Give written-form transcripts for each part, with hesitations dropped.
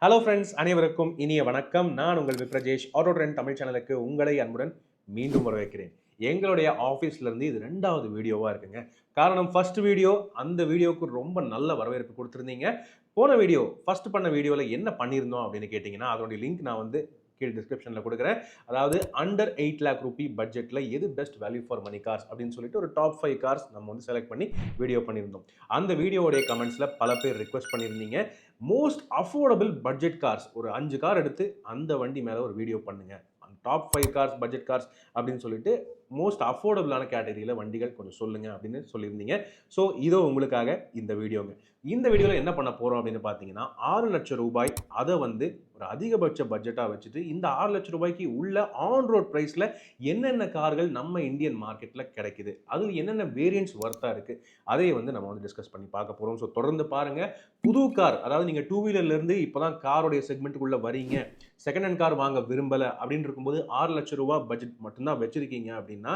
Hello friends, அனைவருக்கும் இனிய வணக்கம். நான் உங்கள் விப்ரஜேஷ். ஆட்டோ ட்ரெண்ட் தமிழ் சேனலுக்கு உங்களை அன்புடன் மீண்டும் வரவேற்கிறேன். எங்களுடைய ஆஃபீஸ்ல இருந்து இது 2வது வீடியோவா இருக்குங்க. காரணம் ஃபர்ஸ்ட் வீடியோ, அந்த வீடியோவுக்கு ரொம்ப நல்ல வரவேற்பு குடுத்திருந்தீங்க. போன வீடியோ, ஃபர்ஸ்ட் பண்ண வீடியோல என்ன பண்ணியிருந்தோம் அப்படின்னு கேட்டீங்கன்னா, அதனுடைய லிங்க் நான் வந்து கீழ டிஸ்கிரிப்ஷன்ல குடுக்குறேன். அதாவது அண்டர் 8 லாக் ரூபி பட்ஜெட்ல எது best value for money cars அப்படின்னு சொல்லிட்டு ஒரு டாப் 5 கார்ஸ் நம்ம வந்து செலக்ட் பண்ணி வீடியோ பண்ணியிருந்தோம். அந்த வீடியோவுடைய கமெண்ட்ஸ்ல பல பேர் ரிக்வெஸ்ட் பண்ணியிருந்தீங்க. மோஸ்ட் அஃபோர்டபிள் பட்ஜெட் கார்ஸ் ஒரு 5 கார் எடுத்து அந்த வண்டி மேல ஒரு வீடியோ பண்ணுங்க. டாப் 5 கார்ஸ், பட்ஜெட் கார்ஸ் அப்படின்னு சொல்லிட்டு மோஸ்ட் அஃபோர்டபுளான கேட்டகரியில வண்டிகள் கொஞ்சம் சொல்லுங்க அப்படின்னு சொல்லியிருந்தீங்க. ஸோ இதோ உங்களுக்காக இந்த வீடியோங்க. இந்த வீடியோல என்ன பண்ண போறோம் அப்படின்னு பார்த்தீங்கன்னா, ரூ. 6,00,000 அத வந்து ஒரு அதிகபட்ச பட்ஜெட்டா வச்சுட்டு இந்த ரூ. 6,00,000 உள்ள ஆன் ரோட் பிரைஸ்ல என்னென்ன கார்கள் நம்ம இந்தியன் மார்க்கெட்ல கிடைக்குது, அதுல என்னென்ன வேரியன்ட்ஸ் வொர்த்தா இருக்கு, அதை வந்து நம்ம வந்து டிஸ்கஸ் பண்ணி பார்க்க போறோம். ஸோ தொடர்ந்து பாருங்க. புது கார், அதாவது நீங்க டூ வீலர்ல இருந்து இப்பதான் காரோடைய செக்மெண்ட்டுக்குள்ள வரீங்க, செகண்ட் ஹேண்ட் கார் வாங்க விரும்பல அப்படின்னு இருக்கும்போது ரூ. 6,00,000 பட்ஜெட் மட்டும்தான் வச்சிருக்கீங்க அப்படின்னா,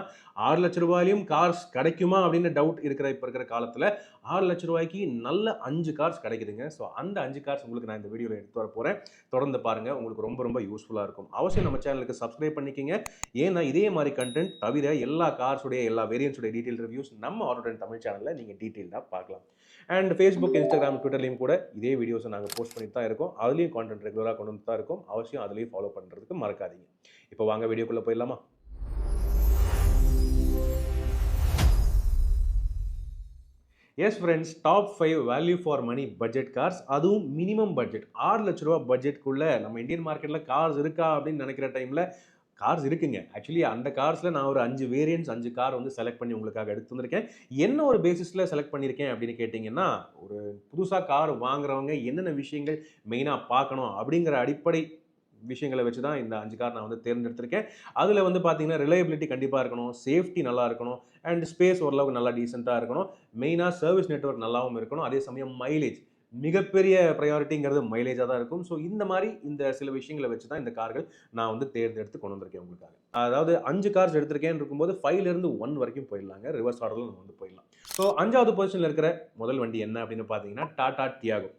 ரூ. 6,00,000 கார்ஸ் கிடைக்குமா அப்படின்னு டவுட் இருக்கிற இப்ப இருக்கிற காலத்துல ரூ. 6,00,000 நல்ல 5 கார்ஸ் கிடைக்குதுங்க. ஸோ அந்த 5 கார்ஸ் உங்களுக்கு நான் இந்த வீடியோல எடுத்து வர போறேன். தொடர்ந்து பாருங்க, உங்களுக்கு ரொம்ப ரொம்ப யூஸ்ஃபுல்லா இருக்கும். அவசியம் நம்ம சேனலுக்கு சப்ஸ்கிரைப் பண்ணிக்கங்க. ஏன்னா இதே மாதிரி கண்டென்ட் தவிர எல்லா கார்ஸுடைய எல்லா வேரியன்ட்ஸுடைய டீடைல் ரிவ்யூஸ் நம்ம ஆட்டோ ட்ரெண்ட் தமிழ் சேனல்ல நீங்க டீடைல்டா பார்க்கலாம். அண்ட் Facebook, Instagram, Twitterலயும் கூட இதே வீடியோஸை நாங்கள் போஸ்ட் பண்ணிட்டு தான் இருக்கோம். அதுலேயும் கான்டென்ட் ரெகுலராக கொண்டு வந்து தான் இருக்கோம். அவசியம் அதுலேயும் ஃபாலோ பண்ணுறதுக்கு மறக்காதீங்க. இப்போ வாங்க வீடியோக்குள்ளே போயிடலாமா? Yes friends, top 5 value for money budget cars, அதுவும் மினிமம் பட்ஜெட் ரூ. 6,00,000 பட்ஜெட்குள்ள நம்ம இந்தியன் மார்க்கெட்டில் கார்ஸ் இருக்கா அப்படின்னு நினைக்கிற டைமில் கார்ஸ் இருக்குங்க. ஆக்சுவலி அந்த கார்ஸ்ல நான் ஒரு 5 வேரியன்ட்ஸ் 5 கார் வந்து செலக்ட் பண்ணி உங்களுக்காக எடுத்து வந்திருக்கேன். என்ன ஒரு பேசிஸ்ல செலக்ட் பண்ணியிருக்கேன் அப்படின்னு கேட்டிங்கன்னா, ஒரு புதுசா கார் வாங்குறவங்க என்னென்ன விஷயங்கள் மெயினா பார்க்கணும் அப்படிங்கிற அடிப்படை விஷயங்களை வச்சு தான் இந்த 5 கார் நான் வந்து தேர்ந்தெடுத்திருக்கேன். அதில் வந்து பார்த்தீங்கன்னா, ரிலையபிலிட்டி கண்டிப்பாக இருக்கணும், சேஃப்டி நல்லா இருக்கணும், அண்ட் ஸ்பேஸ் ஓரளவுக்கு நல்லா டீசெண்டாக இருக்கணும். மெயினாக சர்வீஸ் நெட்வொர்க் நல்லாவும் இருக்கணும். அதே சமயம் மைலேஜ் மிகப்பெரிய ப்ரையாரிட்டிங்கிறது மைலேஜாக தான் இருக்கும். ஸோ இந்த மாதிரி இந்த சில விஷயங்களை வச்சு தான் இந்த கார்கள் நான் வந்து தேர்ந்தெடுத்து கொண்டு வந்திருக்கேன் உங்களுக்காக. அதாவது 5 கார்ஸ் எடுத்திருக்கேன்னு இருக்கும்போது 5லேருந்து 1 வரைக்கும் போயிடலாங்க. ரிவர்ஸ் ஆர்டரில் நம்ம வந்து போயிடலாம். ஸோ 5வது பொசிஷனில் இருக்கிற முதல் வண்டி என்ன அப்படின்னு பார்த்தீங்கன்னா, டாடா டியாகோ.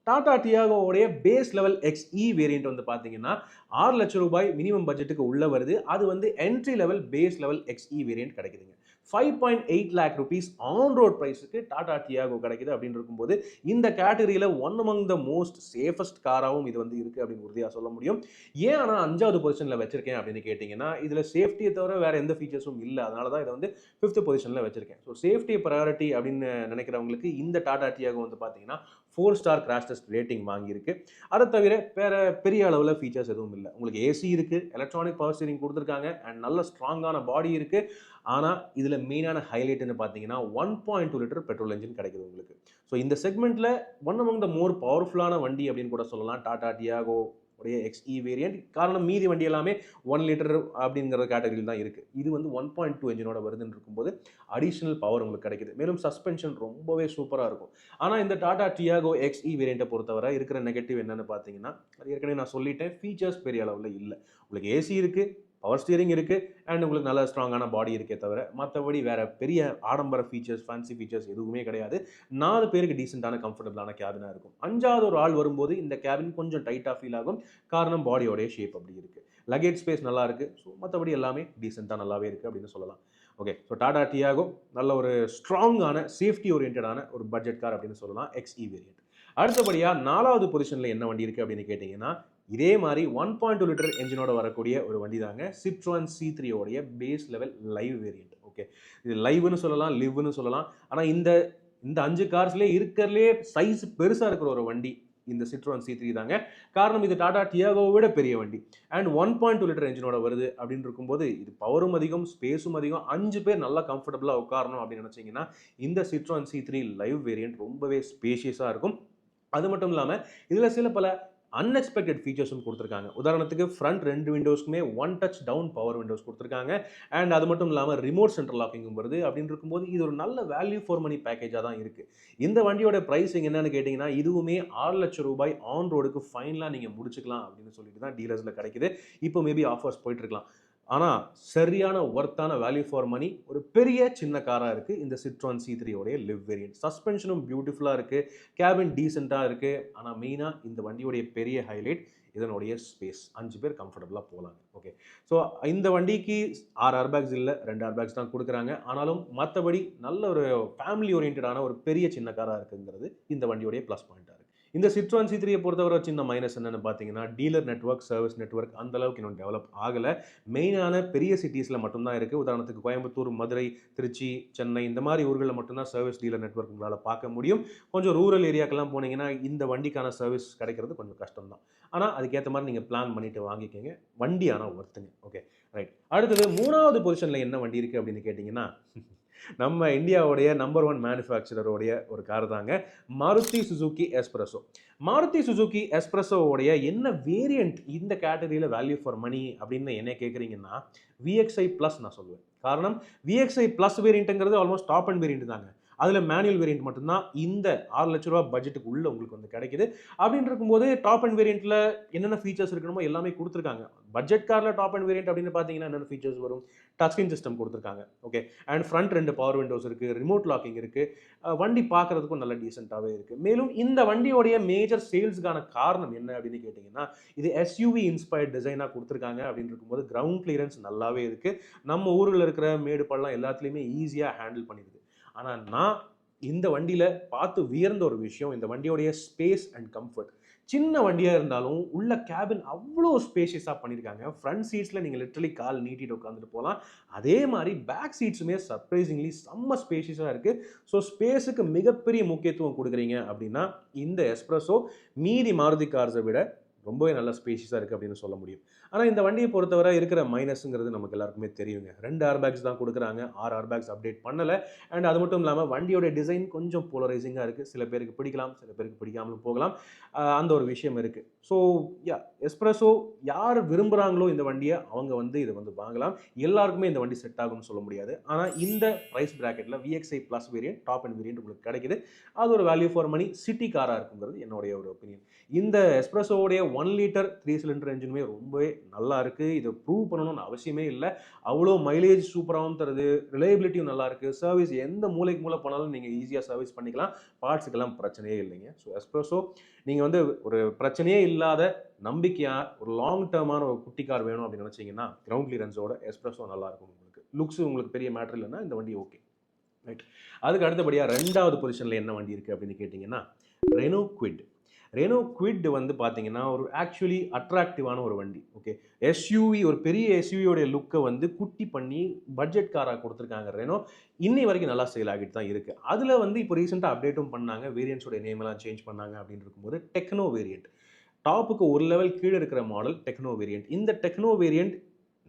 டாடா டியாகோவுடைய பேஸ் லெவல் எக்ஸ்இ வேரியன்ட் வந்து பார்த்தீங்கன்னா, ரூ. 6,00,000 மினிமம் பட்ஜெட்டுக்கு உள்ள வருது. அது வந்து entry level base level XE variant கிடைக்குதுங்க. 5.8 லேக் ரூபீஸ் ஆன் ரோட் பிரைஸுக்கு டாடா டியாகோ கிடைக்குது அப்படின்னு இருக்கும்போது, இந்த கேட்டகரியில் one among the most safest காராகவும் இது வந்து இருக்குது அப்படின்னு உறுதியாக சொல்ல முடியும். ஏன் ஆனால் 5வது பொசிஷனில் வச்சிருக்கேன் அப்படின்னு கேட்டிங்கன்னா, இதில் சேஃப்டியை தவிர வேறு எந்த ஃபீச்சர்ஸும் இல்லை. அதனால தான் இதை வந்து 5th பொசிஷனில் வச்சிருக்கேன். ஸோ சேஃப்டி ப்ரையாரிட்டி அப்படின்னு நினைக்கிறவங்களுக்கு இந்த டாடா டியாகோ வந்து பார்த்தீங்கன்னா 4 ஸ்டார் கிராஷ் டெஸ்ட் ரேட்டிங் வாங்கியிருக்கு. அதை தவிர வேற பெரிய அளவில் ஃபீச்சர்ஸ் எதுவும் இல்லை. உங்களுக்கு ஏசி இருக்குது, எலக்ட்ரானிக் பவர் ஸ்டீரிங் கொடுத்துருக்காங்க, அண்ட் நல்ல ஸ்ட்ராங்கான பாடி இருக்குது. ஆனால் இதில் மெயினான ஹைலைட்னு பார்த்தீங்கன்னா 1.2 லிட்டர் பெட்ரோல் என்ஜின் கிடைக்குது உங்களுக்கு. ஸோ இந்த செக்மெண்ட்டில் ஒன் அமங் த மோர் பவர்ஃபுல்லான வண்டி அப்படின்னு கூட சொல்லலாம் டாடா டியாகோ உடைய எக்ஸ்இ வேரியன்ட். காரணம் மீதி வண்டி எல்லாமே 1 லிட்டர் அப்படிங்கிற கேட்டகரியில் தான் இருக்குது. இது வந்து 1.2 என்ஜினோட வருதுன்னு இருக்கும்போது அடிஷனல் பவர் உங்களுக்கு கிடைக்குது. மேலும் சஸ்பென்ஷன் ரொம்பவே சூப்பராக இருக்கும். ஆனால் இந்த டாடா டியாகோ எக்ஸ்இ வேரியண்ட்டை பொறுத்தவரை இருக்கிற நெகட்டிவ் என்னன்னு பார்த்தீங்கன்னா, அது ஏற்கனவே நான் சொல்லிட்டேன், ஃபீச்சர்ஸ் பெரிய அளவில் இல்லை. உங்களுக்கு ஏசி இருக்குது, பவர் ஸ்டீரிங் இருக்குது, அண்ட் உங்களுக்கு நல்ல ஸ்ட்ராங்கான பாடி இருக்கே தவிர மற்றபடி வேற பெரிய ஆடம்பர ஃபீச்சர்ஸ், ஃபேன்சி ஃபீச்சர்ஸ் எதுவுமே கிடையாது. 4 பேருக்கு டீசெண்டான கம்ஃபர்டபுளான கேபினாக இருக்கும். 5வது ஒரு ஆள் வரும்போது இந்த கேபின் கொஞ்சம் டைட்டாக ஃபீல் ஆகும். காரணம் பாடியோடைய ஷேப் அப்படி இருக்குது. லக்கேஜ் ஸ்பேஸ் நல்லா இருக்குது. ஸோ மற்றபடி எல்லாமே டீசெண்டாக நல்லாவே இருக்குது அப்படின்னு சொல்லலாம். ஓகே, ஸோ டாடா டியாகோ நல்ல ஒரு ஸ்ட்ராங்கான சேஃப்டி ஓரியன்டான ஒரு பட்ஜெட் கார் அப்படின்னு சொல்லலாம், எக்ஸ்இ வேரியன்ட். அடுத்தபடியாக 4வது பொசிஷனில் என்ன வண்டி இருக்குது அப்படின்னு கேட்டிங்கன்னா, இதே மாதிரி 1.2 லிட்டர் என்ஜினோட வரக்கூடிய ஒரு வண்டி தாங்க சிட்ரோன் C3 உடைய base level live variant. Okay, இது லைவ்னு சொல்லலாம், லிவ்னு சொல்லலாம். ஆனால் இந்த 5 கார்ஸ்லேயே இருக்கிறதுலே சைஸ் பெருசாக இருக்கிற ஒரு வண்டி இந்த சிட்ரோன் C3 தாங்க. காரணம் இது டாடா டியாகோவை விட பெரிய வண்டி, அண்ட் 1.2 லிட்டர் என்ஜினோட வருது அப்படின்னு இருக்கும்போது இது பவரும் அதிகம், ஸ்பேஸும் அதிகம். 5 பேர் நல்லா கம்ஃபர்டபுளாக உட்காரணும் அப்படின்னு நினச்சிங்கன்னா இந்த சிட்ரோன் C3 லைவ் வேரியன்ட் ரொம்பவே ஸ்பேஷியஸாக இருக்கும். அது மட்டும் இல்லாமல் இதில் சில பல அன்எக்ஸ்பெக்டட் ஃபீச்சர்ஸும் கொடுத்துருக்காங்க. உதாரணத்துக்கு ஃப்ரண்ட் 2 விண்டோஸ்க்குமே one touch down power windows கொடுத்துருக்காங்க. அண்ட் அது மட்டும் இல்லாமல் ரிமோட் சென்ட்ரல் லாக்கிங்கும் வருது. அப்படின்னு இருக்கும்போது இது ஒரு நல்ல வேல்யூ ஃபார் மணி பேக்கேஜாக தான் இருக்குது. இந்த வண்டியோட ப்ரைஸிங் என்னன்னு கேட்டிங்கன்னா, இதுவுமே ரூ. 6,00,000 ஆன் ரோடுக்கு ஃபைனலாக நீங்கள் முடிச்சுக்கலாம் அப்படின்னு சொல்லிட்டு தான் டீலர்ஸில் கிடைக்குது. இப்போ மேபி ஆஃபர்ஸ் போயிட்டுருக்கலாம். ஆனால் சரியான ஒர்த்தான வேல்யூ ஃபார் மணி ஒரு பெரிய சின்ன காராக இருக்குது இந்த சிட்ரான் C3 உடைய லிவ் வேரியன்ட். சஸ்பென்ஷனும் பியூட்டிஃபுல்லாக இருக்குது, கேபின் டீசெண்டாக இருக்குது. ஆனால் மெயினாக இந்த வண்டியோடைய பெரிய ஹைலைட் இதனுடைய ஸ்பேஸ். 5 பேர் கம்ஃபர்டபுளாக போகலாங்க. ஓகே, ஸோ இந்த வண்டிக்கு 6 ஏர்பேக்ஸ் இல்லை, 2 ஏர்பேக்ஸ் தான் கொடுக்குறாங்க. ஆனாலும் மற்றபடி நல்ல ஒரு ஃபேமிலி ஓரியன்டான ஒரு பெரிய சின்ன காராக இருக்குங்கிறது இந்த வண்டியோடைய ப்ளஸ் பாயிண்ட்டாக இருக்குது. இந்த சிட்ரான் C3 பொறுத்தவரை சின்ன மைனஸ் என்னென்னு பார்த்தீங்கன்னா, டீலர் நெட்வொர்க், சர்வீஸ் நெட்வொர்க் அந்த அளவுக்கு இன்னும் டெவலப் ஆகலை. மெயினான பெரிய சிட்டிஸில் மட்டும்தான் இருக்குது. உதாரணத்துக்கு கோயம்புத்தூர், மதுரை, திருச்சி, சென்னை இந்த மாதிரி ஊர்களில் மட்டும்தான் சர்வீஸ் டீலர் நெட்வொர்க் உங்களால் பார்க்க முடியும். கொஞ்சம் ரூரல் ஏரியாக்கெல்லாம் போனீங்கன்னா இந்த வண்டிக்கான சர்வீஸ் கிடைக்கிறது கொஞ்சம் கஷ்டம் தான். ஆனால் அதுக்கேற்ற மாதிரி நீங்கள் பிளான் பண்ணிவிட்டு வாங்கிக்கோங்க. வண்டி ஆனால் ஒர்த்துங்க. Okay, right. அடுத்தது 3வது பொசிஷனில் என்ன வண்டி இருக்குது அப்படின்னு கேட்டிங்கன்னா, நம்ம இந்தியாவுடைய நம்பர் 1 மேனுஃபேக்சரருடைய ஒரு கார் தாங்க, Maruti Suzuki S Presso. Maruti Suzuki எஸ்பிரஸோவுடைய என்ன வேரியண்ட் இந்த கேட்டகரியில் வேல்யூ ஃபார் மணி அப்படின்னு என்ன கேட்குறீங்கன்னா, VXI ப்ளஸ் நான் சொல்லுவேன். காரணம், VXI ப்ளஸ் வேரியண்ட்டுங்கிறது ஆல்மோஸ்ட் டாப் அண்ட் வேரியண்ட் தாங்க. அதில் மேனுவல் வேரியண்ட் மட்டும்தான் இந்த 6 லட்ச ரூபா பட்ஜெட்டுக்கு உள்ள உங்களுக்கு வந்து கிடைக்குது. அப்படின்னு இருக்கும்போது டாப் அண்ட் வேரியண்ட்டில் என்னென்ன ஃபீச்சர்ஸ் இருக்கணுமோ எல்லாமே கொடுத்துருக்காங்க. பட்ஜெட் காரில் டாப் அண்ட் வேரியண்ட் அப்படின்னு பார்த்தீங்கன்னா என்னென்ன ஃபீச்சர்ஸ் வரும்? டச் ஸ்க்ரீன் சிஸ்டம் கொடுத்துருக்காங்க. Okay, and front 2 power Windows இருக்குது, ரிமோட் லாக்கிங் இருக்குது. வண்டி பார்க்குறதுக்கும் நல்ல டீசெண்டாகவே இருக்குது. மேலும் இந்த வண்டியோடைய மேஜர் சேல்ஸுக்கான காரணம் என்ன அப்படின்னு கேட்டிங்கன்னா, இது SUV இன்ஸ்பயர்ட் டிசைனாக கொடுத்துருக்காங்க. அப்படின்னு இருக்கும்போது கிரவுண்ட் கிளியரன்ஸ் நல்லாவே இருக்குது. நம்ம ஊரில் இருக்கிற மேடு பள்ளம் எல்லாத்துலேயுமே ஈஸியாக ஹேண்டில் பண்ணிடுது. ஆனால் நான் இந்த வண்டியில் பார்த்து வியர்ந்த ஒரு விஷயம் இந்த வண்டியோடைய ஸ்பேஸ் அண்ட் கம்ஃபர்ட். சின்ன வண்டியாக இருந்தாலும் உள்ள கேபின் அவ்வளோ ஸ்பேஷியஸாக பண்ணியிருக்காங்க. ஃப்ரண்ட் சீட்ஸில் நீங்கள் லிட்டரலி கால் நீட்டிட்டு உட்காந்துட்டு போகலாம். அதே மாதிரி பேக் சீட்ஸுமே சர்ப்ரைசிங்லி செம்ம ஸ்பேஷியஸாக இருக்குது. ஸோ ஸ்பேஸுக்கு மிகப்பெரிய முக்கியத்துவம் கொடுக்குறீங்க அப்படின்னா இந்த எஸ்பிரஸோ மீதி மாருதி கார்ஸை விட ரொம்பவே நல்ல ஸ்பேஷியஸாக இருக்குது அப்படின்னு சொல்ல முடியும். ஆனால் இந்த வண்டியை பொறுத்தவரை இருக்கிற மைனஸுங்கிறது நமக்கு எல்லாருக்குமே தெரியுங்க. 2 ஏர்பேக்ஸ் தான் கொடுக்குறாங்க, 6 ஏர்பேக்ஸ் அப்டேட் பண்ணலை. அண்ட் அது மட்டும் இல்லாமல் வண்டியோட டிசைன் கொஞ்சம் போலரைசிங்காக இருக்குது. சில பேருக்கு பிடிக்கலாம், சில பேருக்கு பிடிக்காமலும் போகலாம். அந்த ஒரு விஷயம் இருக்குது. ஸோ எஸ்பிரஸோ யார் விரும்புகிறாங்களோ இந்த வண்டியை அவங்க வந்து இதை வந்து வாங்கலாம். எல்லாருக்குமே இந்த வண்டி செட் ஆகும்னு சொல்ல முடியாது. ஆனால் இந்த ப்ரைஸ் ப்ராக்கெட்டில் VXI plus variant, top end variant உங்களுக்கு கிடைக்குது. அது ஒரு வேல்யூ ஃபார் மணி சிட்டி காராக இருக்குங்கிறது என்னுடைய ஒரு ஒப்பீனியன். இந்த எஸ்பிரஸோடைய 1 லிட்டர் 3 சிலிண்டர் என்ஜினுமே ரொம்பவே நல்லா இருக்குது. இதை ப்ரூவ் பண்ணணும்னு அவசியமே இல்லை. அவ்வளோ மைலேஜ் சூப்பராகவும் தருது, ரிலையபிலிட்டியும் நல்லா இருக்குது. சர்வீஸ் எந்த மூலை போனாலும் நீங்கள் ஈஸியாக சர்வீஸ் பண்ணிக்கலாம். பார்ட்ஸுக்கெல்லாம் பிரச்சனையே இல்லைங்க. ஸோ எஸ்பிரஸோ நீங்கள் வந்து ஒரு பிரச்சனையே இல்லாத நம்பிக்கையாக ஒரு லாங் டேர்மான ஒரு குட்டி கார் வேணும் அப்படின்னு நினச்சிங்கன்னா கிரவுண்ட் கிளியரன்ஸோட எஸ்பிரஸோ நல்லாயிருக்கும். உங்களுக்கு லுக்ஸ் உங்களுக்கு பெரிய மேட்டர் இல்லைன்னா இந்த வண்டி ஓகே, ரைட். அதுக்கு அடுத்தபடியாக 2வது பொசிஷனில் என்ன வண்டி இருக்குது அப்படின்னு கேட்டிங்கன்னா, ரெனோ குவிட். ரெனோ குவிட் வந்து பார்த்தீங்கன்னா ஒரு ஆக்சுவலி அட்ராக்டிவான ஒரு வண்டி. ஓகே, SUV ஒரு பெரிய SUVயோடைய லுக்கை வந்து குட்டி பண்ணி பட்ஜெட் காராக கொடுத்துருக்காங்க ரெனோ. இன்னி வரைக்கும் நல்லா சேல் ஆகிட்டு தான் இருக்குது. அதில் வந்து இப்போ ரீசெண்டாக அப்டேட்டும் பண்ணாங்க, வேரியன்ட்ஸோட நேமெல்லாம் சேஞ்ச் பண்ணாங்க. அப்படின்னு இருக்கும்போது டெக்னோ வேரியன்ட், டாப்புக்கு ஒரு லெவல் கீழே இருக்கிற மாடல் டெக்னோ வேரியன்ட். இந்த டெக்னோ வேரியன்ட்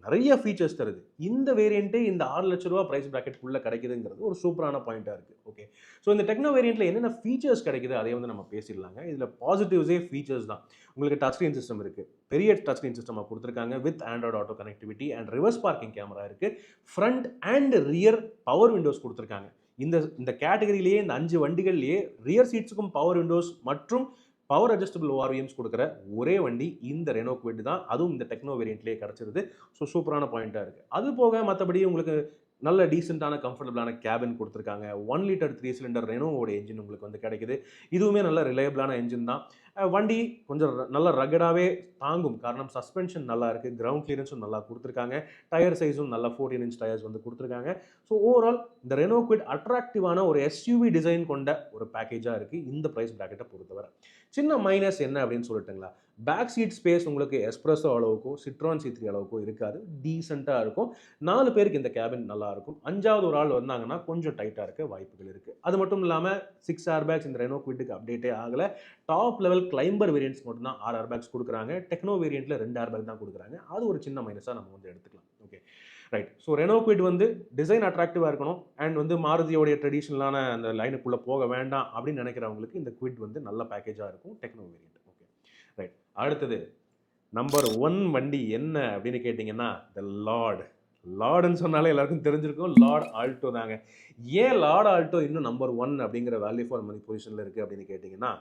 நிறைய ஃபீச்சர்ஸ் தருது. இந்த வேரியண்ட்டே இந்த 6 லட்ச ரூபா ப்ரைஸ் ப்ராக்கெட்டுக்குள்ளே கிடைக்குதுங்கிறது ஒரு சூப்பரான பாயிண்ட்டாக இருக்குது. ஓகே, ஸோ இந்த டெக்னோ வேரியண்ட்டில் என்னென்ன ஃபீச்சர்ஸ் கிடைக்குது அதை வந்து நம்ம பேசிடலாங்க. இதில் பாசிட்டிவ்ஸே ஃபீச்சர்ஸ் தான். உங்களுக்கு டச் ஸ்க்ரீன் சிஸ்டம் இருக்குது, பெரிய டச் ஸ்க்ரீன் சிஸ்டமாக கொடுத்துருக்காங்க with Android auto connectivity and reverse parking camera இருக்குது. Front and rear power windows கொடுத்துருக்காங்க. இந்த கேட்டகரியிலேயே இந்த 5 வண்டிகள்லேயே ரியர் சீட்ஸுக்கும் பவர் விண்டோஸ் மற்றும் பவர் அட்ஜஸ்டபிள் ORVMs கொடுக்குற ஒரே வண்டி இந்த ரெனோ குவிட் தான். அதுவும் இந்த டெக்னோ வேரியண்ட்லேயே கிடச்சிருது. ஸோ சூப்பரான பாயிண்ட்டாக இருக்குது. அது போக மற்றபடி உங்களுக்கு நல்ல டீசெண்டான கம்ஃபர்டபுளான கேபின் கொடுத்துருக்காங்க. 1 லிட்டர் 3 சிலிண்டர் ரெனோவோட என்ஜின் உங்களுக்கு வந்து கிடைக்குது. இதுவுமே நல்ல ரிலையபிளான என்ஜின் தான். வண்டி கொஞ்சம் நல்ல ரகடாகவே தாங்கும். காரணம் சஸ்பென்ஷன் நல்லா இருக்குது, கிரவுண்ட் கிளியரன்ஸும் நல்லா கொடுத்துருக்காங்க, டயர் சைஸும் நல்லா 14 இன்ச் டயர்ஸ் வந்து கொடுத்துருக்காங்க. ஸோ ஓவரால் இந்த ரெனோ குவிட் அட்ராக்டிவான ஒரு SUV டிசைன் கொண்ட ஒரு பேக்கேஜாக இருக்குது இந்த ப்ரைஸ் ப்ராக்கெட்டை பொறுத்தவரை. சின்ன மைனஸ் என்ன அப்படின்னு சொல்லிட்டுங்களா, பேக் சீட் ஸ்பேஸ் உங்களுக்கு எஸ்பிரஸோ அளவுக்கும் சிட்ரான் C3 அளவுக்கும் இருக்காது, டீசெண்டாக இருக்கும். 4 பேருக்கு இந்த கேபின் நல்லா இருக்கும். 5வது ஒரு ஆள் வந்தாங்கன்னா கொஞ்சம் டைட்டாக இருக்க வாய்ப்புகள் இருக்குது. அது மட்டும் இல்லாமல் 6 ஏர்பேக்ஸ் இந்த ரெனோ குவிட்டுக்கு அப்டேட்டே ஆகலை. டாப் லெவல் கிளைம்பர் வேரியன்ட்ஸ் மட்டும் தான் 6 ஏர்பேக்ஸ் கொடுக்குறாங்க. டெக்னோ வேரியண்ட்டில் 2 ஏர்பேக் தான் கொடுக்குறாங்க. அது ஒரு சின்ன மைனஸாக நம்ம வந்து எடுத்துக்கலாம். Okay, right. So Reno quit வந்து டிசைன் அட்ராக்டிவாக இருக்கணும் அண்ட் வந்து மாருதியோடைய ட்ரெடிஷ்னலான அந்த லைனுக்குள்ளே போக வேண்டாம் அப்படின்னு நினைக்கிறவங்களுக்கு இந்த குவிட் வந்து நல்ல பேக்கேஜாக இருக்கும் டெக்னோ வேரியண்ட். Okay, right. அடுத்தது நம்பர் 1 வண்டி என்ன அப்படின்னு கேட்டிங்கன்னா த லார்டுன்னு சொன்னாலே எல்லாருக்கும் தெரிஞ்சிருக்கும், லார்ட் ஆல்டோ தாங்க. ஏன் லார்ட் ஆல்டோ இன்னும் நம்பர் 1 அப்படிங்கிற வேல்யூ ஃபார் மணி பொசிஷனில் இருக்குது அப்படின்னு கேட்டிங்கன்னா,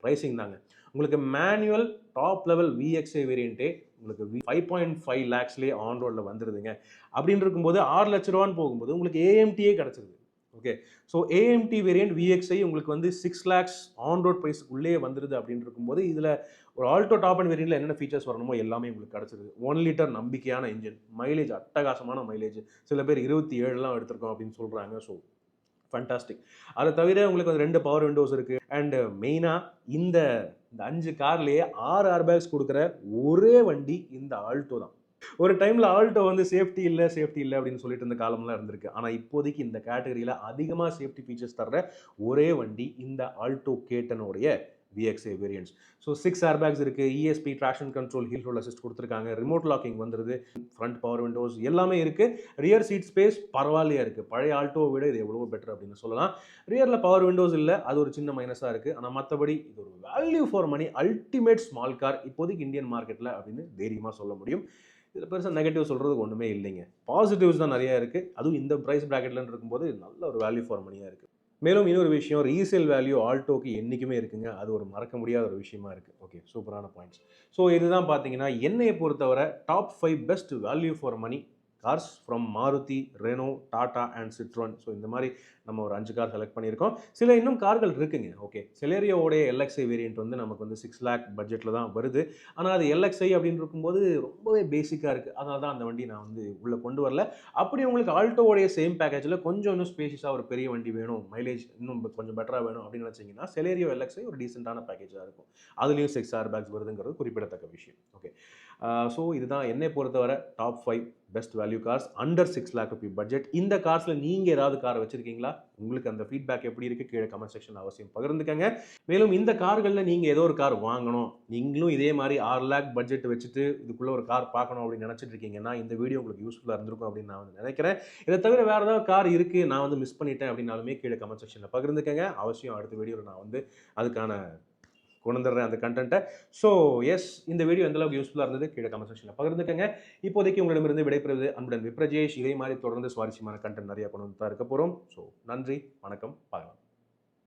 ப்ரைஸிங் தாங்க. உங்களுக்கு மேனுவல் டாப் லெவல் VXI வேரியண்ட்டே உங்களுக்கு 5.5 லேக்ஸ்லேயே ஆன் ரோடில் வந்துடுதுங்க. அப்படின்னு இருக்கும்போது 6 லட்ச ரூபான்னு போகும்போது உங்களுக்கு ஏஎம்டியே கிடச்சிருது. Okay, so AMT variant VXI உங்களுக்கு வந்து 6 லேக்ஸ் ஆன் ரோட் ப்ரைஸுக்குள்ளே வந்துடுது அப்படின்னு இருக்கும்போது இதில் ஒரு ஆல்டோ டாப் அண்ட் வேரியண்ட்டில் என்னென்ன ஃபீச்சர்ஸ் வரணுமோ எல்லாமே உங்களுக்கு கிடச்சிருது. 1 லிட்டர் நம்பிக்கையான இன்ஜின், மைலேஜ் அட்டகாசமான மைலேஜ், சில பேர் 27 எடுத்திருக்கோம் அப்படின்னு சொல்கிறாங்க. So fantastic. அதை தவிர உங்களுக்கு வந்து 2 பவர் விண்டோஸ் இருக்குது. அண்ட் மெயினாக இந்த 5 கார்லேயே 6 ஏர்பேக்ஸ் கொடுக்குற ஒரே வண்டி இந்த ஆல்டோ தான். ஒரு டைமில் ஆல்டோ வந்து சேஃப்டி இல்லை அப்படின்னு சொல்லிட்டு இருந்த காலம்லாம் இருந்திருக்கு. ஆனால் இப்போதைக்கு இந்த கேட்டகரியில் அதிகமாக சேஃப்டி ஃபீச்சர்ஸ் தர்ற ஒரே வண்டி இந்த ஆல்டோ கேட்டனுடைய VXI வேரியன்ட்ஸ். ஸோ 6 ஏர்பேக்ஸ் இருக்குது, ESP traction control, hill hold assist கொடுத்துருக்காங்க, ரிமோட் லாக்கிங் வந்துருது, ஃப்ரண்ட் பவர் விண்டோஸ் எல்லாமே இருக்குது. ரியர் சீட் ஸ்பேஸ் பரவாயில்லையா இருக்குது. பழைய ஆல்டோவை விட இது எவ்வளவோ பெட்டர் அப்படின்னு சொல்லலாம். ரியரில் பவர் விண்டோஸ் இல்லை, அது ஒரு சின்ன மைனஸாக இருக்குது. ஆனால் மற்றபடி இது ஒரு value for money ultimate small car இப்போதைக்கு இந்தியன் மார்க்கெட்டில் அப்படின்னு தைரியமாக சொல்ல முடியும். இதில் பெருசாக நெகட்டிவ் சொல்கிறதுக்கு ஒன்றுமே இல்லைங்க. பாசிட்டிவ்ஸ் தான் நிறையா இருக்குது. அதுவும் இந்த ப்ரைஸ் ப்ராக்கெட்லன்னு இருக்கும்போது நல்ல ஒரு வேல்யூ ஃபார் மணியாக இருக்குது. மேலும் இன்னொரு விஷயம், ரீசேல் வேல்யூ ஆல்டோக்கு என்றைக்குமே இருக்குங்க. அது ஒரு மறக்க முடியாத ஒரு விஷயமா இருக்குது. ஓகே, சூப்பரான பாயிண்ட்ஸ். ஸோ இதுதான் பார்த்தீங்கன்னா என்னையை பொறுத்தவரை top 5 best value for money cars from Maruti, Renault, Tata and Citroen. So இந்த மாதிரி நம்ம ஒரு 5 கார் செலக்ட் பண்ணியிருக்கோம். சில இன்னும் கார்கள் இருக்குங்க. ஓகே, செலேரியோடைய LXI வேரியண்ட் வந்து நமக்கு வந்து 6 லேக் பட்ஜெட்டில் தான் வருது. ஆனால் அது LXI அப்படின்னு இருக்கும்போது ரொம்பவே பேசிக்காக இருக்குது. அதனால தான் அந்த வண்டி நான் வந்து உள்ளே கொண்டு வரல. அப்படி உங்களுக்கு ஆல்டோவோடைய சேம் பேக்கேஜில் கொஞ்சம் இன்னும் ஸ்பேஷியஸாக ஒரு பெரிய வண்டி வேணும், மைலேஜ் இன்னும் கொஞ்சம் பெட்டராக வேணும் அப்படின்னு நினச்சிங்கன்னா செலேரியோ LXI ஒரு டீசெண்டான பேக்கேஜாக இருக்கும். அதுலேயும் 6 ஏர்பேக்ஸ் வருதுங்கிறது குறிப்பிடத்தக்க விஷயம். ஓகே, ஸோ இதுதான் என்னை பொறுத்தவரை top 5 best value cars under 6 lakh rupee budget. இந்த கார்ஸில் நீங்கள் ஏதாவது கார் வச்சுருக்கீங்களா? உங்களுக்கு அந்த ஃபீட்பேக் எப்படி இருக்குது கீழே கமெண்ட் செக்ஷனில் அவசியம் பகிர்ந்துக்கங்க. மேலும் இந்த கார்களில் நீங்கள் ஏதோ ஒரு கார் வாங்கணும், நீங்களும் இதே மாதிரி 6 லேக் பட்ஜெட் வச்சுட்டு இதுக்குள்ளே ஒரு கார் பார்க்கணும் அப்படின்னு நினச்சிட்டு இருக்கீங்கன்னா இந்த வீடியோ உங்களுக்கு யூஸ்ஃபுல்லாக இருந்திருக்கும் அப்படின்னு நான் வந்து நினைக்கிறேன். இதை தவிர வேறு ஏதாவது கார் இருக்குது நான் வந்து மிஸ் பண்ணிட்டேன் அப்படின்னாலுமே கீழே கமெண்ட் செக்ஷனில் பகிர்ந்துக்கங்க. அவசியம் அடுத்த வீடியோவில் நான் வந்து அதுக்கான கொண்டு வந்துடுறேன் அந்த கண்டென்ட்டை. ஸோ எஸ், இந்த வீடியோ எந்தளவுக்கு யூஸ்ஃபுல்லாக இருந்தது கீழே கமெண்ட் செக்ஷனில் பகிர்ந்துக்கங்க. இப்போதைக்கு உங்களிடமிருந்து விடைபெறுவது அன்புடன் விப்ரஜேஷ். இதே மாதிரி தொடர்ந்து சுவாரஸ்யமான கண்டென்ட் நிறையா கொண்டு வந்து தான் இருக்க போகிறோம். ஸோ நன்றி, வணக்கம், பார்க்கலாம்.